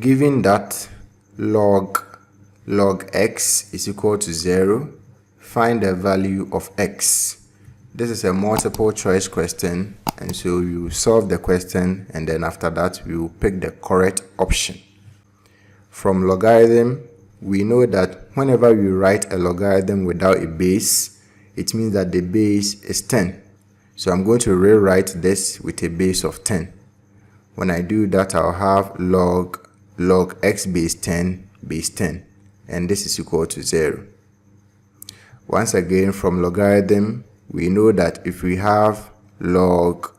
Given that log x is equal to 0, find the value of x. This is a multiple choice question, and so you solve the question, and then after that we will pick the correct option. From logarithm, we know that whenever we write a logarithm without a base, it means that the base is 10. So I'm going to rewrite this with a base of 10. When I do that, I'll have log x base 10 base 10, and this is equal to 0. Once again, from logarithm, we know that if we have log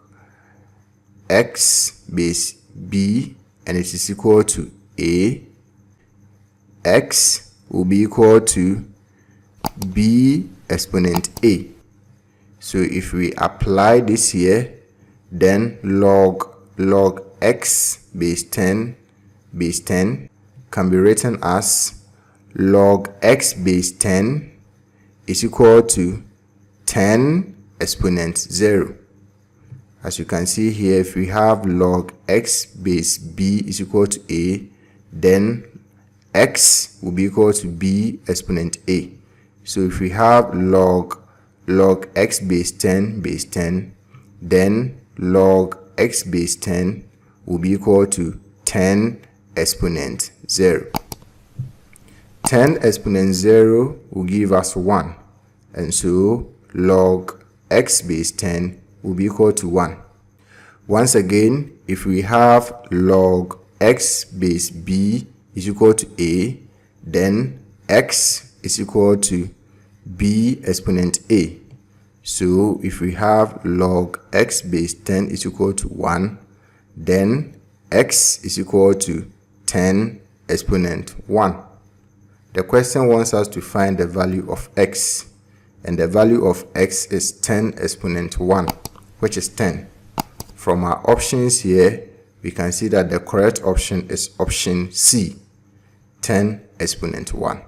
x base b and it is equal to a, x will be equal to b exponent a. So if we apply this here, then log x base 10 base 10 can be written as log x base 10 is equal to 10 exponent 0. As you can see here, if we have log x base b is equal to a, then x will be equal to b exponent a. So if we have log x base 10 base 10, then log x base 10 will be equal to 10 exponent 0. 10 exponent 0 will give us 1, and so log x base 10 will be equal to 1. Once again, if we have log x base b is equal to a, then x is equal to b exponent a. So if we have log x base 10 is equal to 1, then x is equal to 10 exponent 1. The question wants us to find the value of x, and the value of x is 10 exponent 1, which is 10. From our options here, we can see that the correct option is option C, 10 exponent 1.